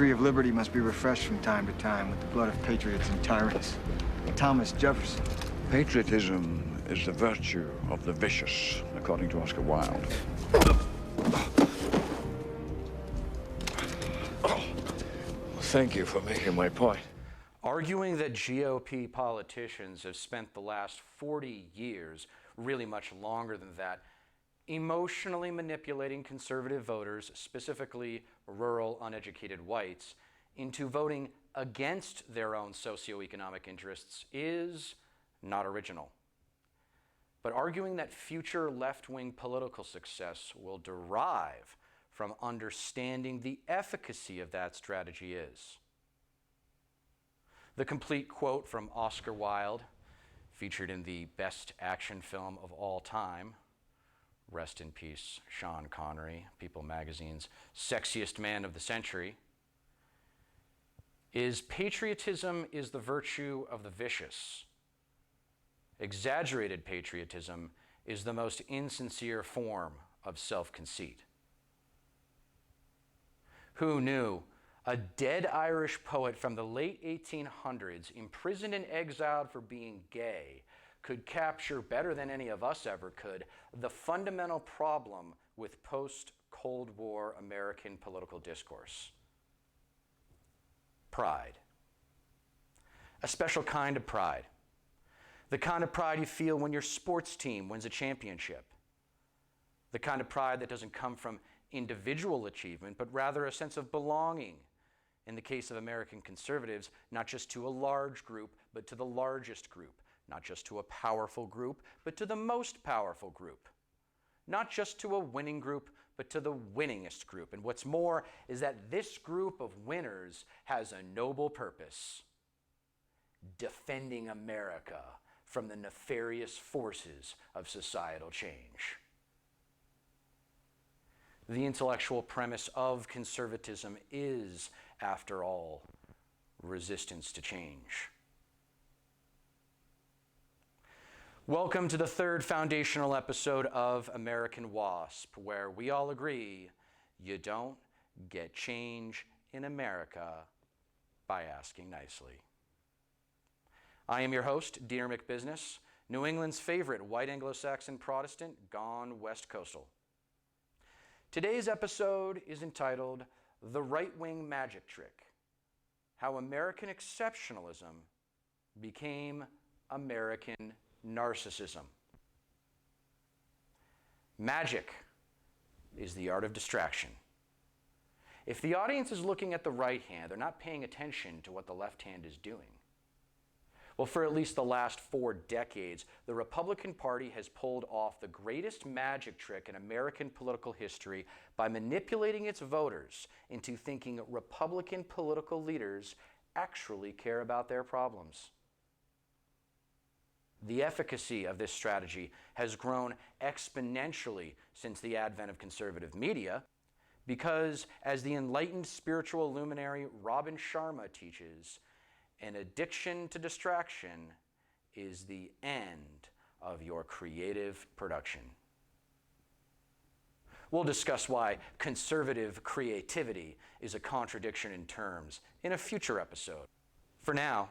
tree of liberty must be refreshed from time to time with the blood of patriots and tyrants. Thomas Jefferson. Patriotism is the virtue of the vicious, according to Oscar Wilde. Thank you for making my point. Arguing that GOP politicians have spent the last 40 years, really much longer than that, emotionally manipulating conservative voters, specifically rural, uneducated whites, into voting against their own socioeconomic interests is not original. But arguing that future left-wing political success will derive from understanding the efficacy of that strategy is. The complete quote from Oscar Wilde, featured in the best action film of all time, rest in peace, Sean Connery, People magazine's sexiest man of the century, is patriotism is the virtue of the vicious. Exaggerated patriotism is the most insincere form of self-conceit. Who knew a dead Irish poet from the late 1800s, imprisoned and exiled for being gay, could capture better than any of us ever could the fundamental problem with post-Cold War American political discourse? Pride. A special kind of pride. The kind of pride you feel when your sports team wins a championship. The kind of pride that doesn't come from individual achievement, but rather a sense of belonging. In the case of American conservatives, not just to a large group, but to the largest group. Not just to a powerful group, but to the most powerful group. Not just to a winning group, but to the winningest group. And what's more is that this group of winners has a noble purpose: defending America from the nefarious forces of societal change. The intellectual premise of conservatism is, after all, resistance to change. Welcome to the third foundational episode of American W.A.S.P, where we all agree you don't get change in America by asking nicely. I am your host, Deter McBusiness, New England's favorite white Anglo-Saxon Protestant gone West Coastal. Today's episode is entitled The Right-Wing Magic Trick: How American Exceptionalism Became American Narcissism. Magic is the art of distraction. If the audience is looking at the right hand, they're not paying attention to what the left hand is doing. Well, for at least the last 4 decades, the Republican Party has pulled off the greatest magic trick in American political history by manipulating its voters into thinking Republican political leaders actually care about their problems. The efficacy of this strategy has grown exponentially since the advent of conservative media because, as the enlightened spiritual luminary Robin Sharma teaches, an addiction to distraction is the end of your creative production. We'll discuss why conservative creativity is a contradiction in terms in a future episode. For now,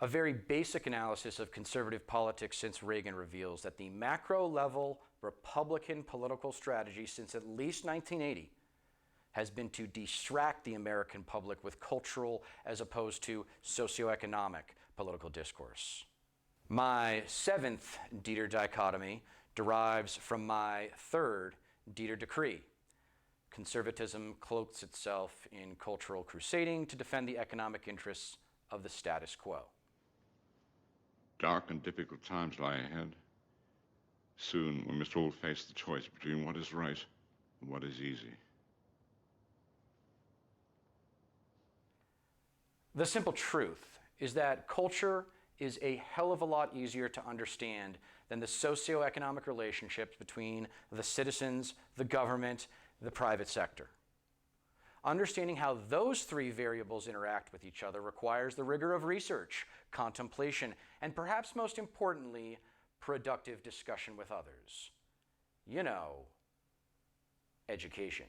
a very basic analysis of conservative politics since Reagan reveals that the macro-level Republican political strategy since at least 1980 has been to distract the American public with cultural as opposed to socioeconomic political discourse. My 7th Deter Dichotomy derives from my 3rd Deter Decree. Conservatism cloaks itself in cultural crusading to defend the economic interests of the status quo. Dark and difficult times lie ahead. Soon we must all face the choice between what is right and what is easy. The simple truth is that culture is a hell of a lot easier to understand than the socioeconomic relationships between the citizens, the government, the private sector. Understanding how those 3 variables interact with each other requires the rigor of research, contemplation, and perhaps most importantly, productive discussion with others. You know, education.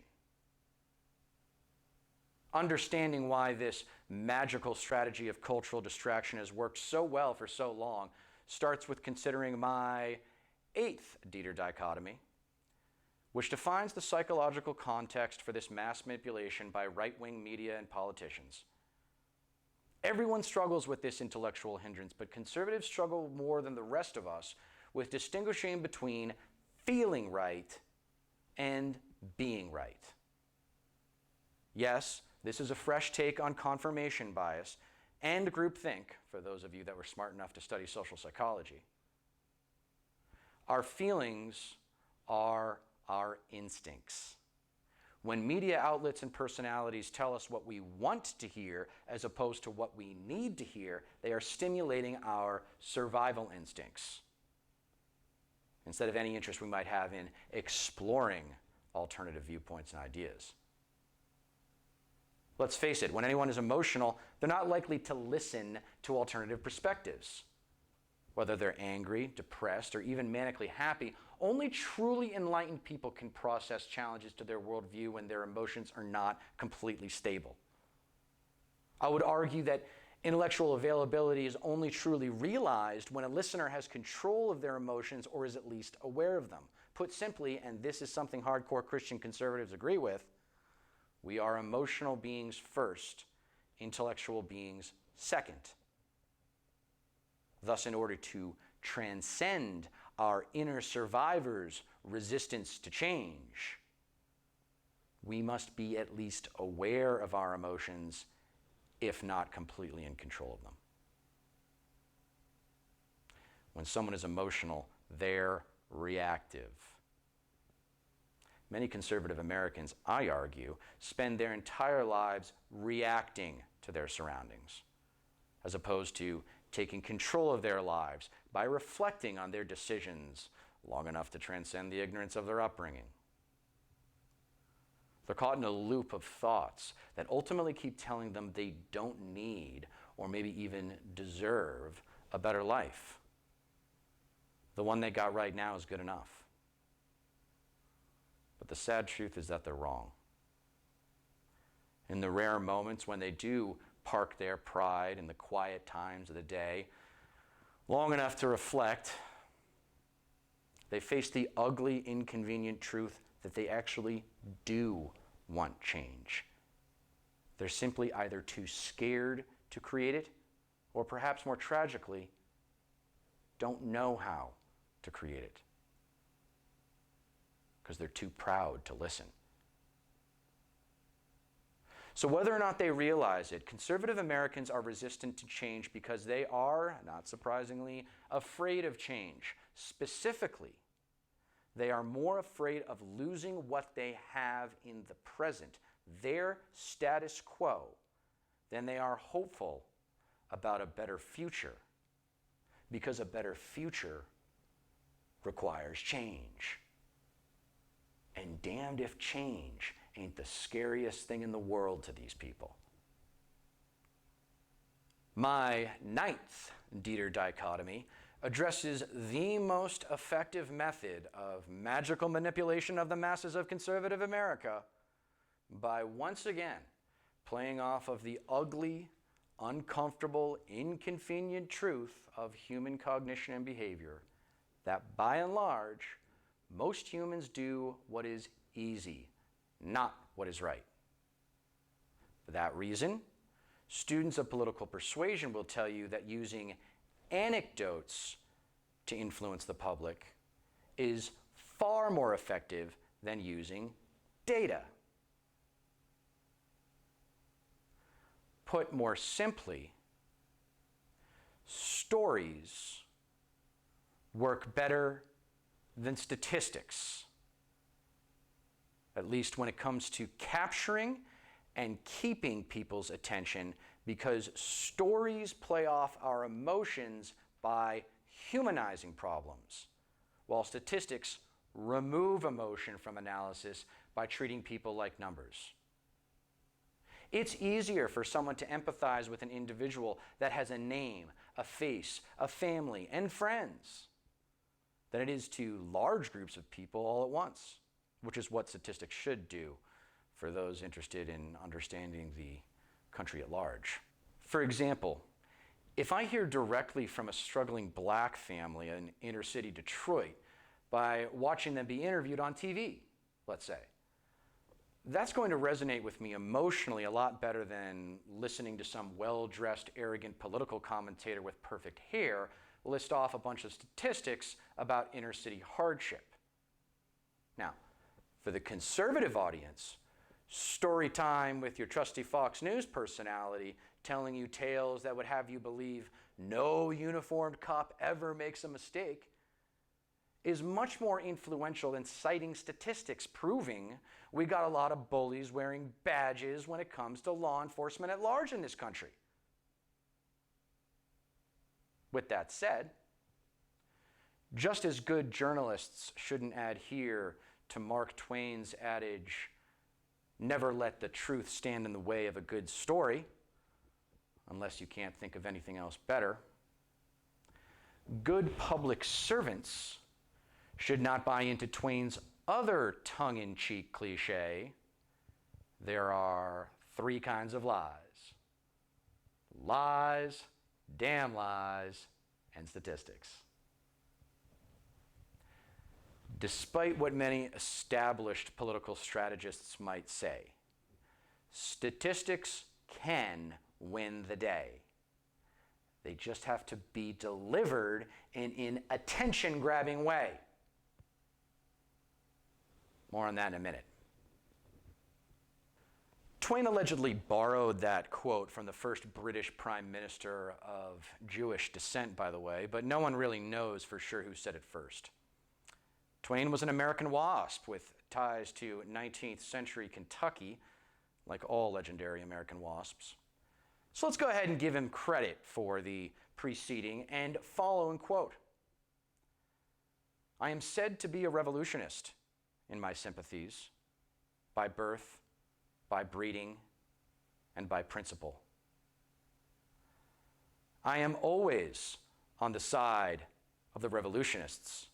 Understanding why this magical strategy of cultural distraction has worked so well for so long starts with considering my 8th Deter Dichotomy, which defines the psychological context for this mass manipulation by right-wing media and politicians. Everyone struggles with this intellectual hindrance, but conservatives struggle more than the rest of us with distinguishing between feeling right and being right. Yes, this is a fresh take on confirmation bias and groupthink, for those of you that were smart enough to study social psychology. Our feelings are our instincts. When media outlets and personalities tell us what we want to hear as opposed to what we need to hear, they are stimulating our survival instincts instead of any interest we might have in exploring alternative viewpoints and ideas. Let's face it, when anyone is emotional, they're not likely to listen to alternative perspectives. Whether they're angry, depressed, or even manically happy, only truly enlightened people can process challenges to their worldview when their emotions are not completely stable. I would argue that intellectual availability is only truly realized when a listener has control of their emotions or is at least aware of them. Put simply, and this is something hardcore Christian conservatives agree with, we are emotional beings first, intellectual beings second. Thus, in order to transcend our inner survivor's resistance to change, we must be at least aware of our emotions, if not completely in control of them. When someone is emotional, they're reactive. Many conservative Americans, I argue, spend their entire lives reacting to their surroundings, as opposed to taking control of their lives by reflecting on their decisions long enough to transcend the ignorance of their upbringing. They're caught in a loop of thoughts that ultimately keep telling them they don't need or maybe even deserve a better life. The one they got right now is good enough. But the sad truth is that they're wrong. In the rare moments when they do park their pride in the quiet times of the day, long enough to reflect, they face the ugly, inconvenient truth that they actually do want change. They're simply either too scared to create it, or perhaps more tragically, don't know how to create it, because they're too proud to listen. So whether or not they realize it, conservative Americans are resistant to change because they are, not surprisingly, afraid of change. Specifically, they are more afraid of losing what they have in the present, their status quo, than they are hopeful about a better future, because a better future requires change. And damned if change ain't the scariest thing in the world to these people. My 9th Deter Dichotomy addresses the most effective method of magical manipulation of the masses of conservative America by once again playing off of the ugly, uncomfortable, inconvenient truth of human cognition and behavior that by and large, most humans do what is easy, not what is right. For that reason, students of political persuasion will tell you that using anecdotes to influence the public is far more effective than using data. Put more simply, stories work better than statistics, at least when it comes to capturing and keeping people's attention, because stories play off our emotions by humanizing problems, while statistics remove emotion from analysis by treating people like numbers. It's easier for someone to empathize with an individual that has a name, a face, a family, and friends than it is to large groups of people all at once, which is what statistics should do for those interested in understanding the country at large. For example, if I hear directly from a struggling black family in inner city Detroit by watching them be interviewed on TV, let's say, that's going to resonate with me emotionally a lot better than listening to some well-dressed, arrogant political commentator with perfect hair list off a bunch of statistics about inner city hardship. Now, for the conservative audience, story time with your trusty Fox News personality telling you tales that would have you believe no uniformed cop ever makes a mistake is much more influential than citing statistics proving we got a lot of bullies wearing badges when it comes to law enforcement at large in this country. With that said, just as good journalists shouldn't adhere to Mark Twain's adage, never let the truth stand in the way of a good story, unless you can't think of anything else better, good public servants should not buy into Twain's other tongue-in-cheek cliche, there are 3 kinds of lies: lies, damn lies, and statistics. Despite what many established political strategists might say, statistics can win the day. They just have to be delivered in an attention-grabbing way. More on that in a minute. Twain allegedly borrowed that quote from the first British Prime Minister of Jewish descent, by the way, but no one really knows for sure who said it first. Twain was an American WASP with ties to 19th century Kentucky, like all legendary American WASPs. So let's go ahead and give him credit for the preceding and following quote. I am said to be a revolutionist in my sympathies, by birth, by breeding, and by principle. I am always on the side of the revolutionists,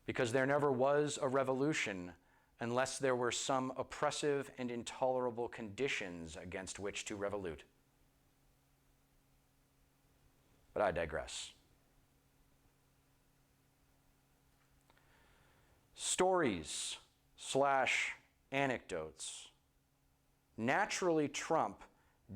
because there never was a revolution unless there were some oppressive and intolerable conditions against which to revolute. But I digress. Stories / anecdotes naturally trump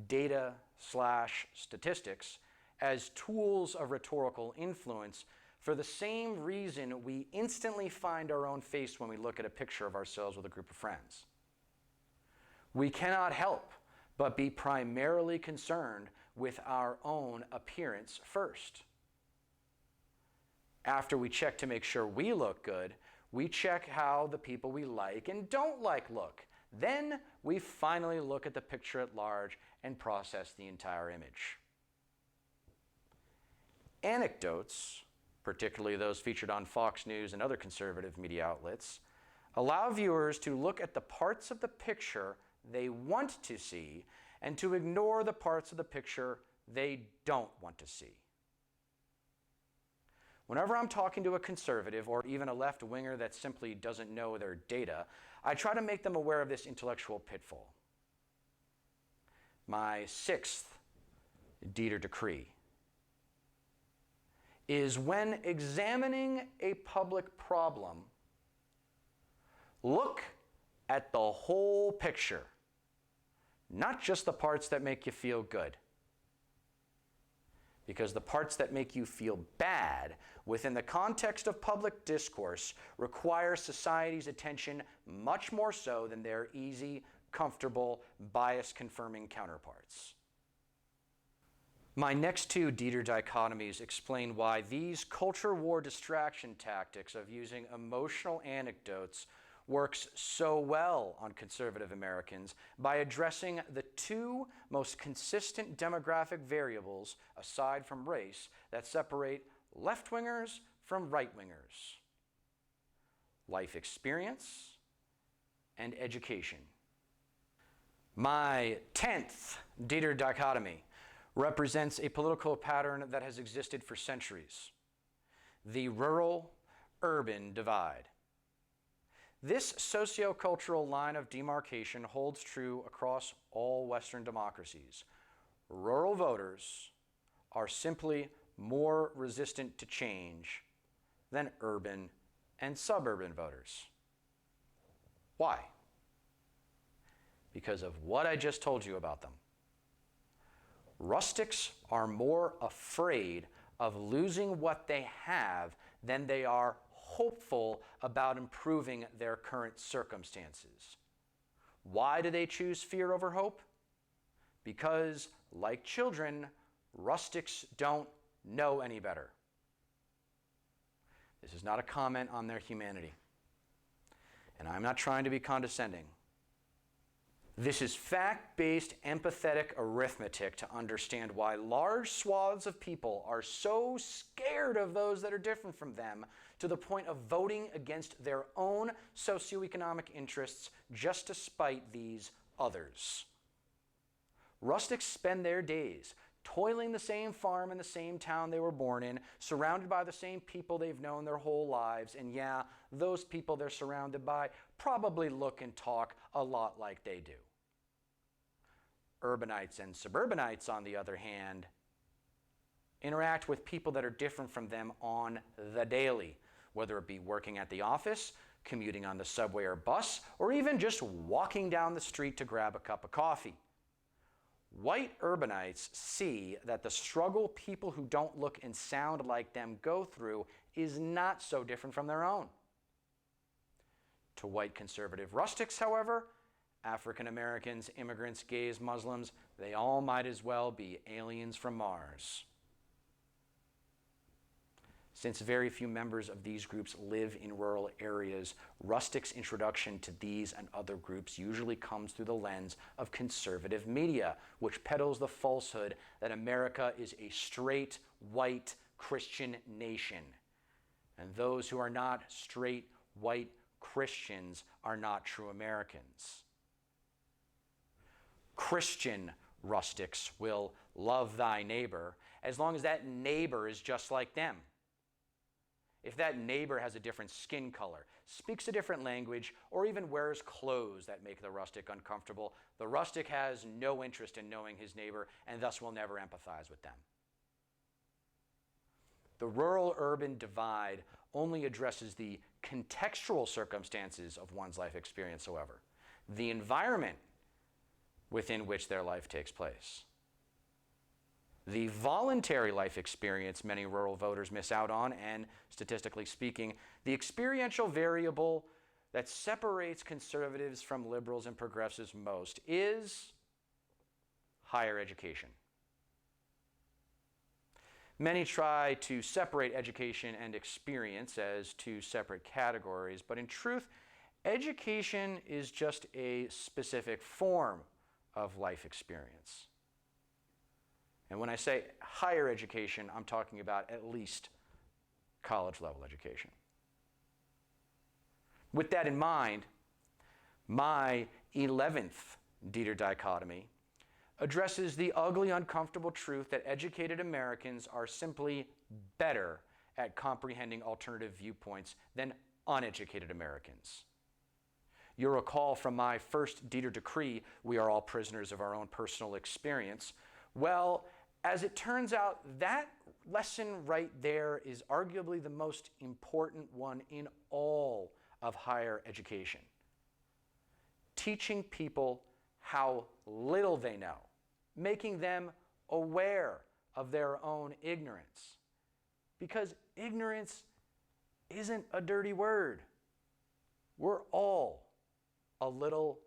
data / statistics as tools of rhetorical influence for the same reason we instantly find our own face when we look at a picture of ourselves with a group of friends. We cannot help but be primarily concerned with our own appearance first. After we check to make sure we look good, we check how the people we like and don't like look. Then we finally look at the picture at large and process the entire image. Anecdotes, particularly those featured on Fox News and other conservative media outlets, allow viewers to look at the parts of the picture they want to see and to ignore the parts of the picture they don't want to see. Whenever I'm talking to a conservative or even a left-winger that simply doesn't know their data, I try to make them aware of this intellectual pitfall. My 6th Deter Decree is when examining a public problem, look at the whole picture, not just the parts that make you feel good. Because the parts that make you feel bad within the context of public discourse require society's attention much more so than their easy, comfortable, bias-confirming counterparts. My next 2 Deter Dichotomies explain why these culture war distraction tactics of using emotional anecdotes works so well on conservative Americans by addressing the 2 most consistent demographic variables, aside from race, that separate left-wingers from right-wingers: life experience and education. My 10th Deter Dichotomy represents a political pattern that has existed for centuries: the rural-urban divide. This sociocultural line of demarcation holds true across all Western democracies. Rural voters are simply more resistant to change than urban and suburban voters. Why? Because of what I just told you about them. Rustics are more afraid of losing what they have than they are hopeful about improving their current circumstances. Why do they choose fear over hope? Because, like children, rustics don't know any better. This is not a comment on their humanity. And I'm not trying to be condescending. This is fact-based, empathetic arithmetic to understand why large swaths of people are so scared of those that are different from them to the point of voting against their own socioeconomic interests just to spite these others. Rustics spend their days toiling the same farm in the same town they were born in, surrounded by the same people they've known their whole lives, and yeah, those people they're surrounded by probably look and talk a lot like they do. Urbanites and suburbanites, on the other hand, interact with people that are different from them on the daily, whether it be working at the office, commuting on the subway or bus, or even just walking down the street to grab a cup of coffee. White urbanites see that the struggle people who don't look and sound like them go through is not so different from their own. To white conservative rustics, however, African Americans, immigrants, gays, Muslims, they all might as well be aliens from Mars. Since very few members of these groups live in rural areas, rustics' introduction to these and other groups usually comes through the lens of conservative media, which peddles the falsehood that America is a straight, white, Christian nation. And those who are not straight, white Christians are not true Americans. Christian rustics will love thy neighbor as long as that neighbor is just like them. If that neighbor has a different skin color, speaks a different language, or even wears clothes that make the rustic uncomfortable, the rustic has no interest in knowing his neighbor and thus will never empathize with them. The rural-urban divide only addresses the contextual circumstances of one's life experience, however, the environment within which their life takes place. The voluntary life experience many rural voters miss out on, and statistically speaking, the experiential variable that separates conservatives from liberals and progressives most is higher education. Many try to separate education and experience as two separate categories, but in truth, education is just a specific form of life experience. And when I say higher education, I'm talking about at least college-level education. With that in mind, my 11th Deter Dichotomy addresses the ugly, uncomfortable truth that educated Americans are simply better at comprehending alternative viewpoints than uneducated Americans. You'll recall from my first Deter Decree, we are all prisoners of our own personal experience. Well, as it turns out, that lesson right there is arguably the most important one in all of higher education. Teaching people how little they know, making them aware of their own ignorance. Because ignorance isn't a dirty word. We're all a little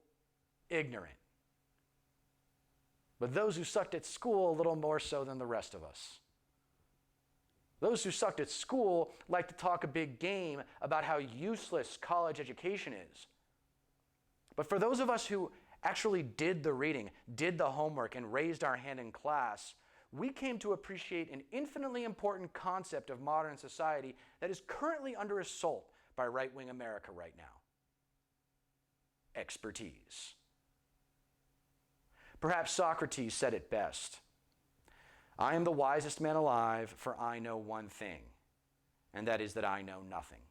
ignorant. But those who sucked at school a little more so than the rest of us. Those who sucked at school like to talk a big game about how useless college education is. But for those of us who actually did the reading, did the homework, and raised our hand in class, we came to appreciate an infinitely important concept of modern society that is currently under assault by right-wing America right now. Expertise. Perhaps Socrates said it best. I am the wisest man alive, for I know one thing, and that is that I know nothing.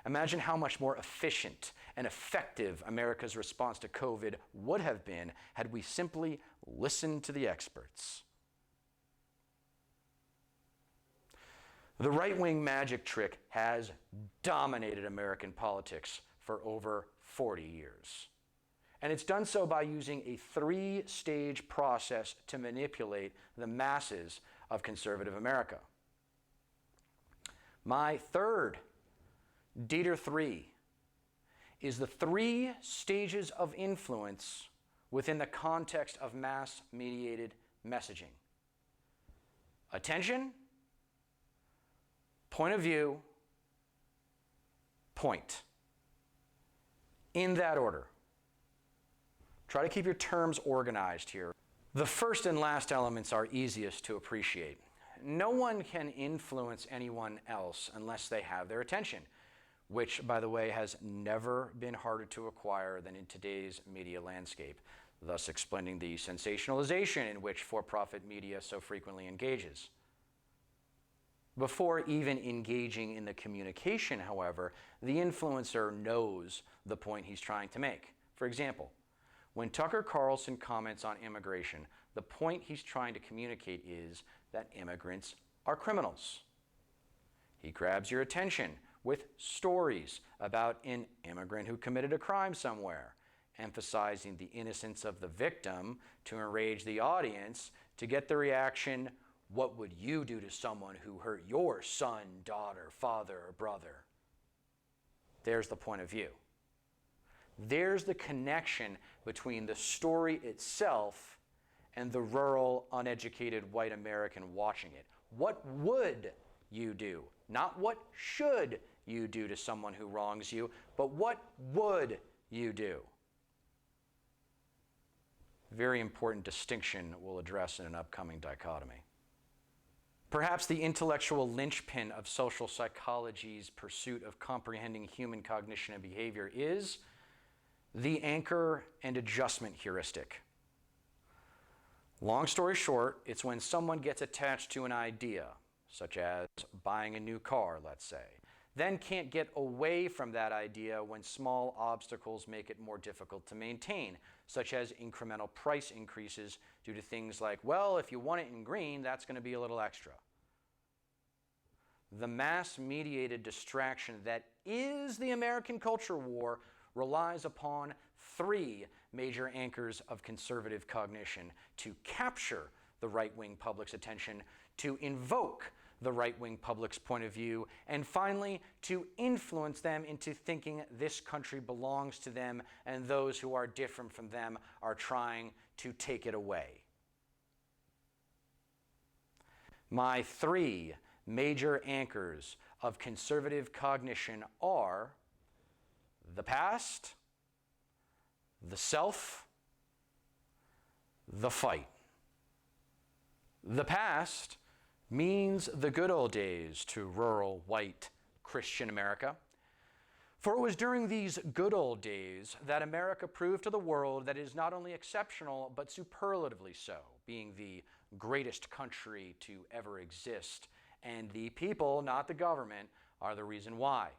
Imagine how much more efficient and effective America's response to COVID would have been had we simply listened to the experts. The right-wing magic trick has dominated American politics for over 40 years. And it's done so by using a three-stage process to manipulate the masses of conservative America. My third Deter 3 is the 3 stages of influence within the context of mass-mediated messaging. Attention, point of view, point. In that order. Try to keep your terms organized here. The first and last elements are easiest to appreciate. No one can influence anyone else unless they have their attention, which, by the way, has never been harder to acquire than in today's media landscape, thus explaining the sensationalization in which for-profit media so frequently engages. Before even engaging in the communication, however, the influencer knows the point he's trying to make. For example, when Tucker Carlson comments on immigration, the point he's trying to communicate is that immigrants are criminals. He grabs your attention with stories about an immigrant who committed a crime somewhere, emphasizing the innocence of the victim to enrage the audience to get the reaction, "What would you do to someone who hurt your son, daughter, father, or brother?" There's the point of view. There's the connection between the story itself and the rural, uneducated white American watching it. What would you do? Not what should you do to someone who wrongs you, but what would you do? Very important distinction we'll address in an upcoming dichotomy. Perhaps the intellectual linchpin of social psychology's pursuit of comprehending human cognition and behavior is the anchor and adjustment heuristic. Long story short, it's when someone gets attached to an idea, such as buying a new car, let's say, then can't get away from that idea when small obstacles make it more difficult to maintain, such as incremental price increases due to things like, well, if you want it in green, that's going to be a little extra. The mass-mediated distraction that is the American culture war relies upon 3 major anchors of conservative cognition to capture the right-wing public's attention, to invoke the right-wing public's point of view, and finally, to influence them into thinking this country belongs to them and those who are different from them are trying to take it away. My 3 major anchors of conservative cognition are the past, the self, the fight. The past means the good old days to rural, white, Christian America. For it was during these good old days that America proved to the world that it is not only exceptional, but superlatively so, being the greatest country to ever exist, and the people, not the government, are the reason why.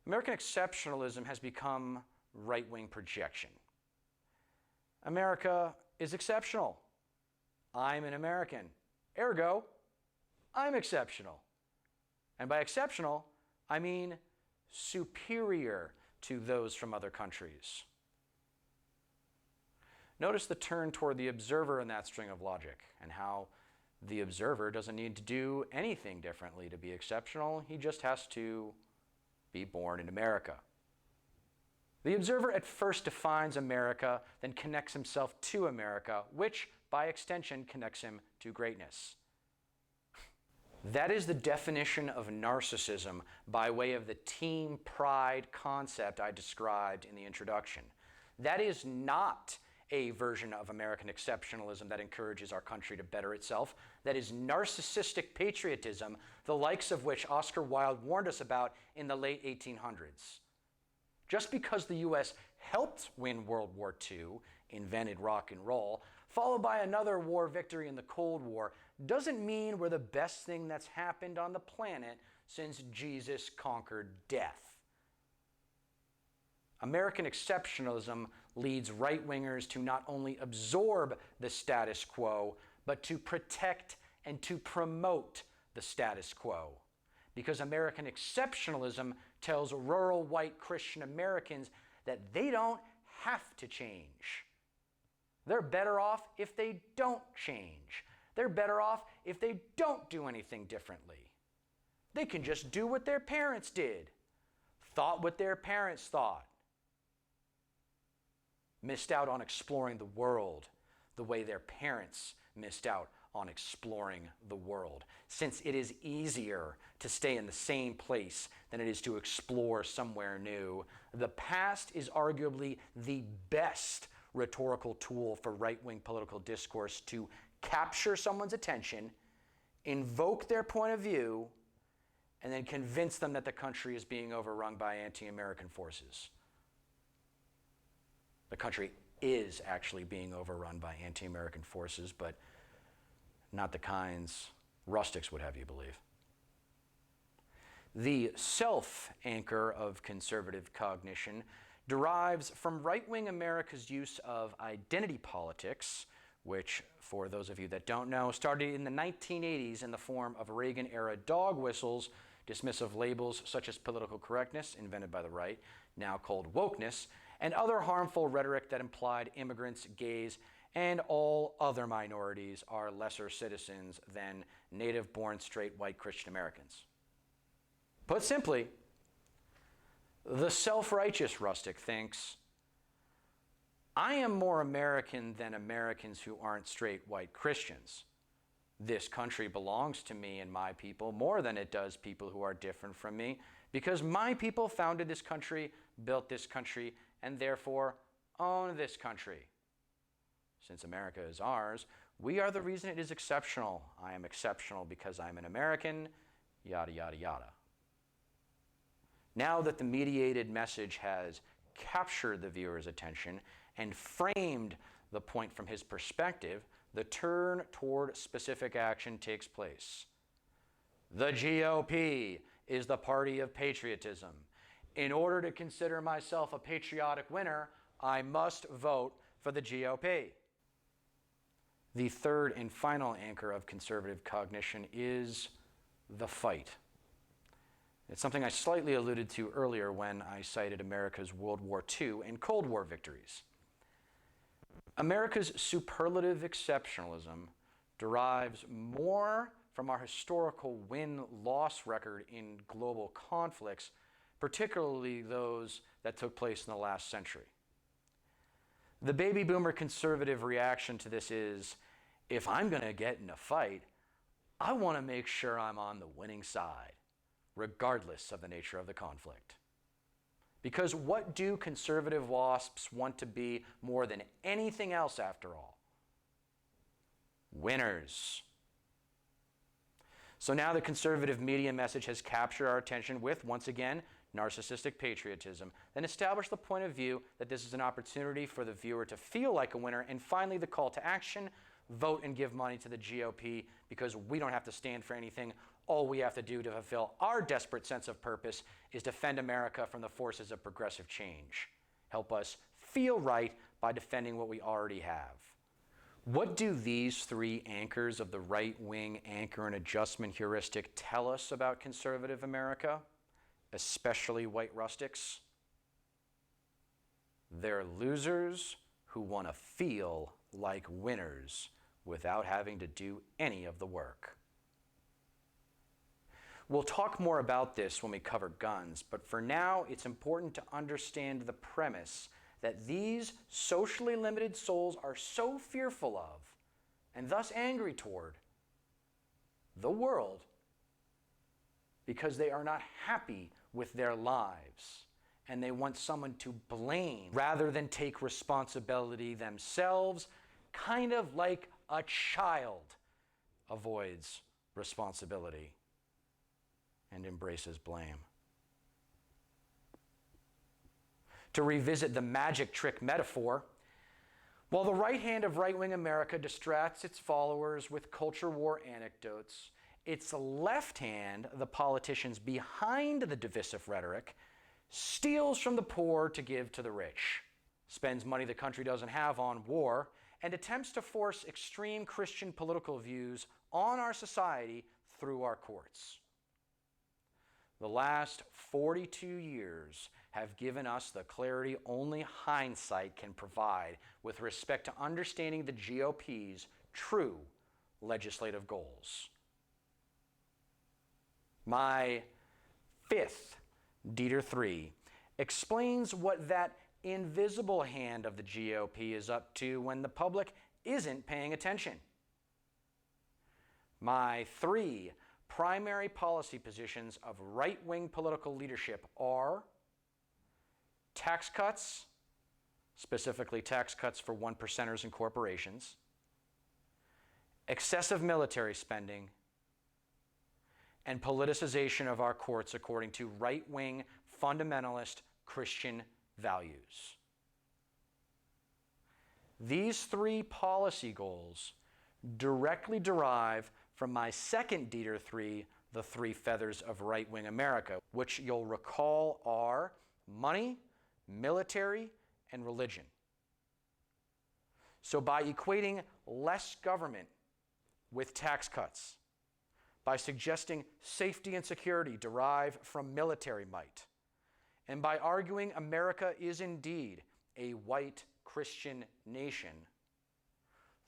American exceptionalism has become right-wing projection. America is exceptional. I'm an American. Ergo, I'm exceptional. And by exceptional, I mean superior to those from other countries. Notice the turn toward the observer in that string of logic and how the observer doesn't need to do anything differently to be exceptional. He just has to be born in America. The observer at first defines America, then connects himself to America, which, by extension, connects him to greatness. That is the definition of narcissism by way of the team pride concept I described in the introduction. That is not a version of American exceptionalism that encourages our country to better itself. That is narcissistic patriotism, the likes of which Oscar Wilde warned us about in the late 1800s. Just because the U.S. helped win World War II, invented rock and roll, followed by another war victory in the Cold War, doesn't mean we're the best thing that's happened on the planet since Jesus conquered death. American exceptionalism leads right-wingers to not only absorb the status quo, but to protect and to promote the status quo. Because American exceptionalism tells rural white Christian Americans that they don't have to change. They're better off if they don't change. They're better off if they don't do anything differently. They can just do what their parents did, thought what their parents thought, missed out on exploring the world the way their parents missed out on exploring the world, since it is easier to stay in the same place than it is to explore somewhere new. The past is arguably the best rhetorical tool for right-wing political discourse to capture someone's attention, invoke their point of view, and then convince them that the country is being overrun by anti-American forces. The country is actually being overrun by anti-American forces, but not the kinds rustics would have you believe. The self-anchor of conservative cognition derives from right-wing America's use of identity politics, which, for those of you that don't know, started in the 1980s in the form of Reagan-era dog whistles, dismissive labels such as political correctness, invented by the right, now called wokeness, and other harmful rhetoric that implied immigrants, gays, and all other minorities are lesser citizens than native-born straight white Christian Americans. Put simply, the self-righteous rustic thinks, I am more American than Americans who aren't straight white Christians. This country belongs to me and my people more than it does people who are different from me, because my people founded this country, built this country, and therefore own this country. Since America is ours, we are the reason it is exceptional. I am exceptional because I'm an American, yada, yada, yada. Now that the mediated message has captured the viewer's attention and framed the point from his perspective, the turn toward specific action takes place. The GOP is the party of patriotism. In order to consider myself a patriotic winner, I must vote for the GOP. The third and final anchor of conservative cognition is the fight. It's something I slightly alluded to earlier when I cited America's World War II and Cold War victories. America's superlative exceptionalism derives more from our historical win-loss record in global conflicts, particularly those that took place in the last century. The baby boomer conservative reaction to this is, if I'm going to get in a fight, I want to make sure I'm on the winning side, regardless of the nature of the conflict. Because what do conservative WASPs want to be more than anything else, after all? Winners. So now the conservative media message has captured our attention with, once again, narcissistic patriotism, then establish the point of view that this is an opportunity for the viewer to feel like a winner, and finally the call to action, vote and give money to the GOP, because we don't have to stand for anything. All we have to do to fulfill our desperate sense of purpose is defend America from the forces of progressive change. Help us feel right by defending what we already have. What do these three anchors of the right-wing anchor and adjustment heuristic tell us about conservative America, especially white rustics? They're losers who want to feel like winners without having to do any of the work. We'll talk more about this when we cover guns, but for now, it's important to understand the premise that these socially limited souls are so fearful of, and thus angry toward, the world because they are not happy with their lives, and they want someone to blame rather than take responsibility themselves, kind of like a child avoids responsibility and embraces blame. To revisit the magic trick metaphor, while the right hand of right-wing America distracts its followers with culture war anecdotes, its left hand, the politicians behind the divisive rhetoric, steals from the poor to give to the rich, spends money the country doesn't have on war, and attempts to force extreme Christian political views on our society through our courts. The last 42 years have given us the clarity only hindsight can provide with respect to understanding the GOP's true legislative goals. My fifth Deter 3 explains what that invisible hand of the GOP is up to when the public isn't paying attention. My 3 primary policy positions of right-wing political leadership are tax cuts, specifically tax cuts for 1%ers and corporations, excessive military spending, and politicization of our courts according to right-wing fundamentalist Christian values. These 3 policy goals directly derive from my second Deter 3, the 3 feathers of right-wing America, which you'll recall are money, military, and religion. So by equating less government with tax cuts, by suggesting safety and security derive from military might, and by arguing America is indeed a white Christian nation,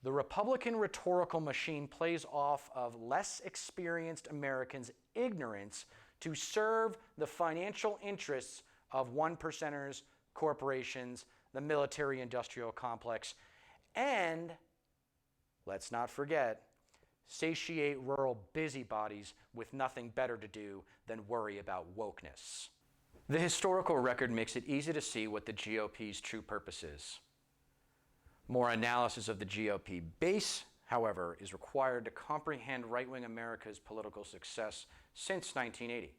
the Republican rhetorical machine plays off of less experienced Americans' ignorance to serve the financial interests of 1%ers, corporations, the military-industrial complex, and, let's not forget, satiate rural busybodies with nothing better to do than worry about wokeness. The historical record makes it easy to see what the GOP's true purpose is. More analysis of the GOP base, however, is required to comprehend right-wing America's political success since 1980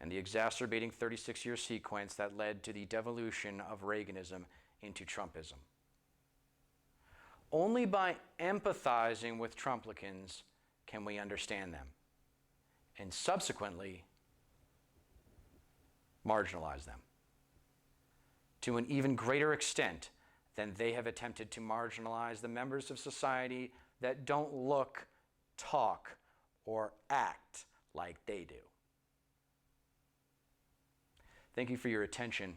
and the exacerbating 36-year sequence that led to the devolution of Reaganism into Trumpism. Only by empathizing with Trumplicans can we understand them and subsequently marginalize them to an even greater extent than they have attempted to marginalize the members of society that don't look, talk, or act like they do. Thank you for your attention.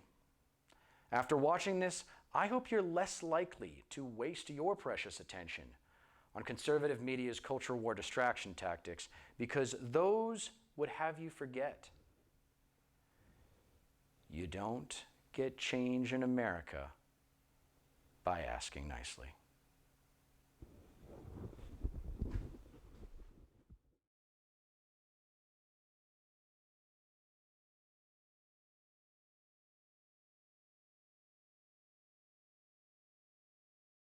After watching this, I hope you're less likely to waste your precious attention on conservative media's culture war distraction tactics, because those would have you forget. You don't get change in America by asking nicely.